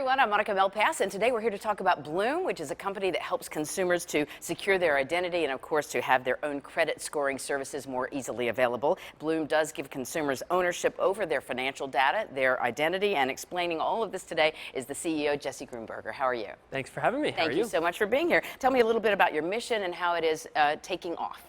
everyone, I'm Monica Melpass, and today we're here to talk about Bloom, which is a company that helps consumers to secure their identity and, of course, to have their own credit scoring services more easily available. Bloom does give consumers ownership over their financial data, their identity, and explaining all of this today is the CEO, Jesse Grunberger. How are you? Thanks for having me. How are you? Thank you so much for being here. Tell me a little bit about your mission and how it is taking off.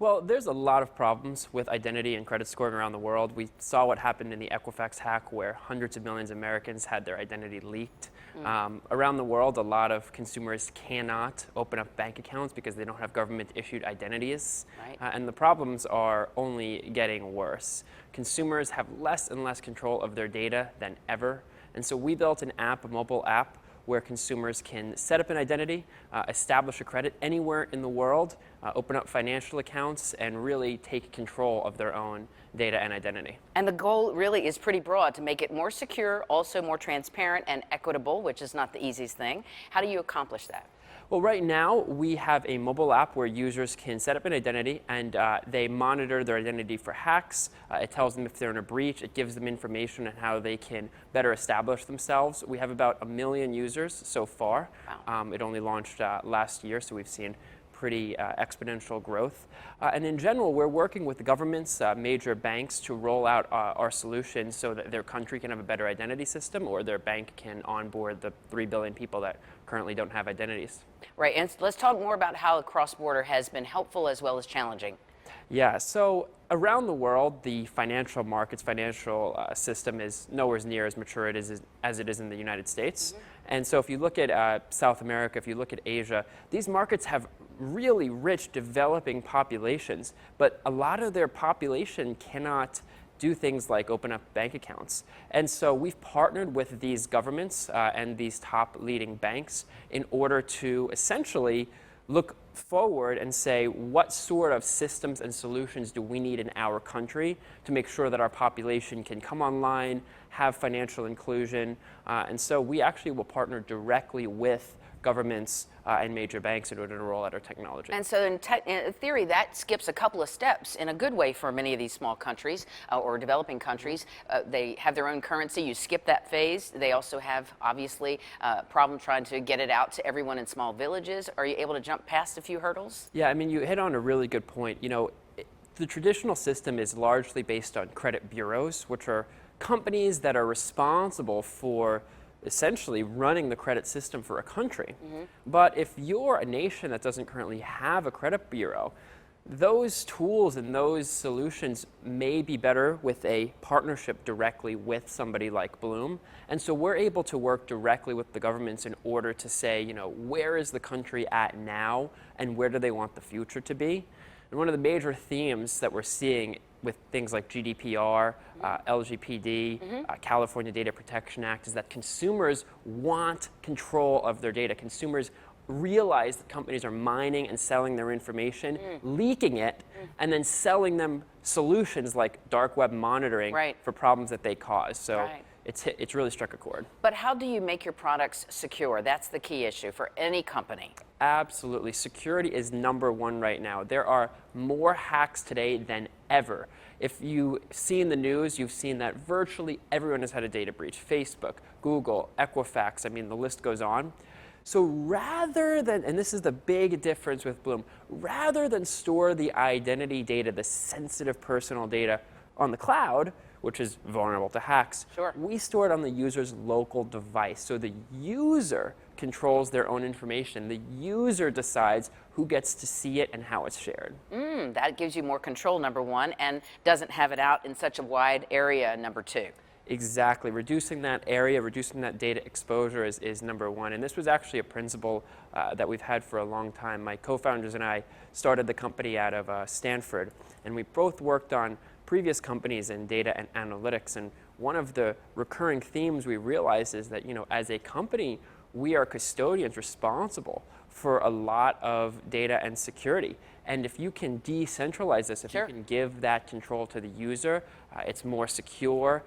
Well, there's a lot of problems with identity and credit scoring around the world. We saw what happened in the Equifax hack where hundreds of millions of Americans had their identity leaked. Around the world, a lot of consumers cannot open up bank accounts because they don't have government-issued identities. Right. And the problems are only getting worse. Consumers have less and less control of their data than ever. And so we built an app, a mobile app, where consumers can set up an identity, establish a credit anywhere in the world, open up financial accounts, and really take control of their own data and identity. And the goal really is pretty broad, to make it more secure, also more transparent and equitable, which is not the easiest thing. How do you accomplish that? Well, right now we have a mobile app where users can set up an identity and they monitor their identity for hacks. It tells them if they're in a breach. It gives them information on how they can better establish themselves. We have about 1 million users so far. Wow. It only launched last year, so we've seen pretty exponential growth. And in general, we're working with governments, major banks, to roll out our solutions so that their country can have a better identity system, or their bank can onboard the 3 billion people that currently don't have identities. Right, and let's talk more about how cross-border has been helpful as well as challenging. Yeah, so around the world, the financial markets, financial system is nowhere near as mature as it is in the United States. And so if you look at South America, if you look at Asia, these markets have really rich developing populations, but a lot of their population cannot do things like open up bank accounts. And so we've partnered with these governments and these top leading banks in order to essentially look forward and say, what sort of systems and solutions do we need in our country to make sure that our population can come online, have financial inclusion. And so we actually will partner directly with governments and major banks in order to roll out our technology. And so in theory, that skips a couple of steps in a good way for many of these small countries or developing countries. They have their own currency. You skip that phase. They also have, obviously, a problem trying to get it out to everyone in small villages. Are you able to jump past a few hurdles? Yeah, I mean, you hit on a really good point. You know, the traditional system is largely based on credit bureaus, which are companies that are responsible for essentially running the credit system for a country. But if you're a nation that doesn't currently have a credit bureau, those tools and those solutions may be better with a partnership directly with somebody like Bloom. And so we're able to work directly with the governments in order to say, you know, where is the country at now and where do they want the future to be? And one of the major themes that we're seeing with things like GDPR, LGPD, California Data Protection Act is that consumers want control of their data. Consumers realize that companies are mining and selling their information, leaking it, and then selling them solutions like dark web monitoring for problems that they cause. So it's really struck a chord. But how do you make your products secure? That's the key issue for any company. Absolutely. Security is #1 right now. There are more hacks today than ever. If you've seen the news, you've seen that virtually everyone has had a data breach. Facebook, Google, Equifax, I mean, the list goes on. So rather than, and this is the big difference with Bloom, rather than store the identity data, the sensitive personal data on the cloud, which is vulnerable to hacks, we store it on the user's local device. So the user controls their own information. The user decides who gets to see it and how it's shared. That gives you more control, #1, and doesn't have it out in such a wide area, #2. Exactly. Reducing that area, reducing that data exposure is #1. And this was actually a principle that we've had for a long time. My co-founders and I started the company out of Stanford, and we both worked on previous companies in data and analytics. And one of the recurring themes we realized is that, you know, as a company, we are custodians responsible for a lot of data and security. And if you can decentralize this, if you can give that control to the user, it's more secure.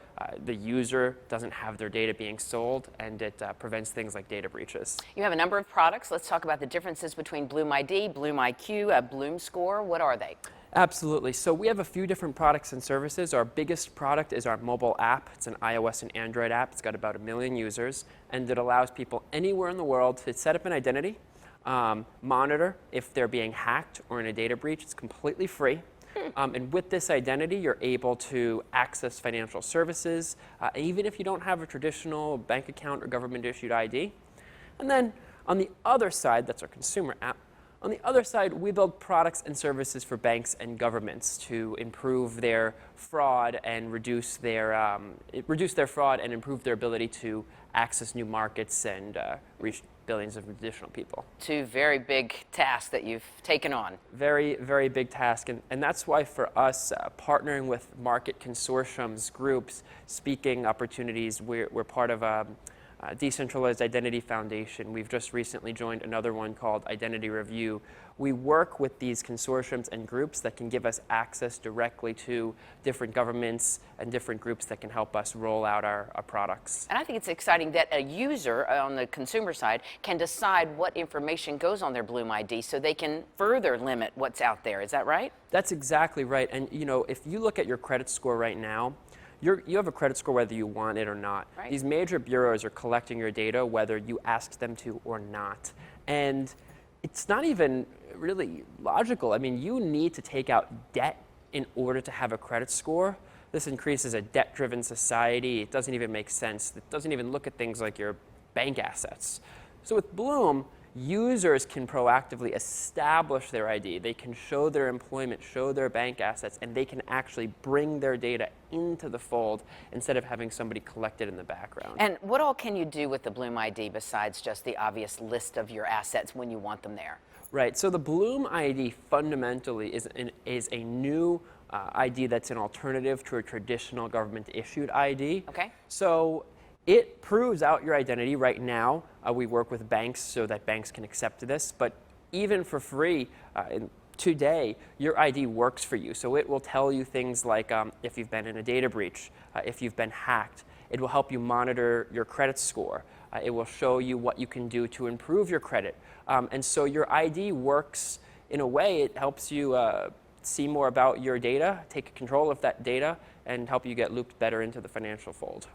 The user doesn't have their data being sold, and it prevents things like data breaches. You have a number of products. Let's talk about the differences between Bloom ID, Bloom IQ, Bloom Score. What are they? Absolutely. So we have a few different products and services. Our biggest product is our mobile app. It's an iOS and Android app. It's got about 1 million users, and it allows people anywhere in the world to set up an identity, monitor if they're being hacked or in a data breach. It's completely free. And with this identity, you're able to access financial services, even if you don't have a traditional bank account or government-issued ID. And then on the other side, that's our consumer app. On the other side, we build products and services for banks and governments to improve their fraud and reduce their fraud and improve their ability to access new markets and reach billions of additional people. Two very big tasks that you've taken on. Very, very big task. And that's why for us, partnering with market consortiums, groups, speaking opportunities, we're part of a Decentralized Identity Foundation. We've just recently joined another one called Identity Review. We work with these consortiums and groups that can give us access directly to different governments and different groups that can help us roll out our products. And I think it's exciting that a user on the consumer side can decide what information goes on their Bloom ID so they can further limit what's out there. Is that right? That's exactly right. And you know, if you look at your credit score right now, you have a credit score whether you want it or not. Right. These major bureaus are collecting your data whether you asked them to or not. And it's not even really logical. I mean, you need to take out debt in order to have a credit score. This increases a debt-driven society. It doesn't even make sense. It doesn't even look at things like your bank assets. So with Bloom, users can proactively establish their ID. They can show their employment, show their bank assets, and they can actually bring their data into the fold instead of having somebody collect it in the background. And what all can you do with the Bloom ID besides just the obvious list of your assets when you want them there? Right. So the Bloom ID fundamentally is a new ID that's an alternative to a traditional government-issued ID. Okay. So it proves out your identity right now. We work with banks so that banks can accept this, but even for free, today, your ID works for you. So it will tell you things like if you've been in a data breach, if you've been hacked. It will help you monitor your credit score. It will show you what you can do to improve your credit. And so your ID works in a way, it helps you see more about your data, take control of that data, and help you get looped better into the financial fold.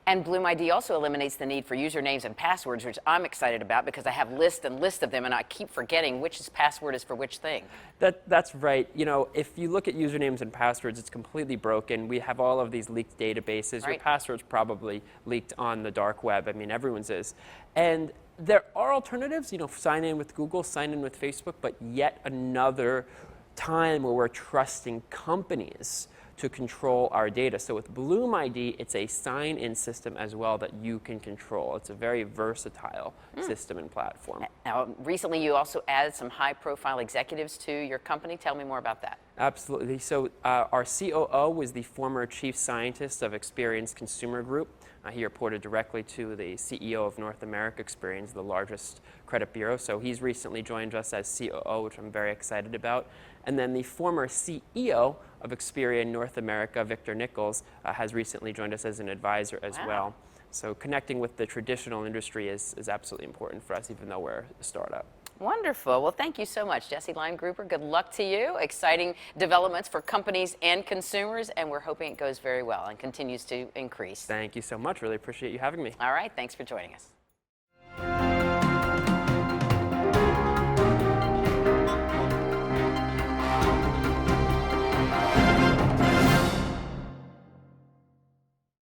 And Bloom ID also eliminates the need for usernames and passwords, which I'm excited about because I have lists and lists of them, and I keep forgetting which password is for which thing. That's right. You know, if you look at usernames and passwords, it's completely broken. We have all of these leaked databases. Right. Your password's probably leaked on the dark web. I mean, everyone's is. And there are alternatives. You know, sign in with Google, sign in with Facebook, but yet another time where we're trusting companies to control our data. So with Bloom ID, it's a sign-in system as well that you can control. It's a very versatile system and platform. Now, recently you also added some high-profile executives to your company. Tell me more about that. Absolutely. So our COO was the former chief scientist of Experian Consumer Group. He reported directly to the CEO of North America Experian, the largest credit bureau. So he's recently joined us as COO, which I'm very excited about. And then the former CEO of Experian North America, Victor Nichols, has recently joined us as an advisor as well. So connecting with the traditional industry is absolutely important for us, even though we're a startup. Wonderful. Well, thank you so much, Jesse Leimgruber. Good luck to you. Exciting developments for companies and consumers, and we're hoping it goes very well and continues to increase. Thank you so much. Really appreciate you having me. All right. Thanks for joining us.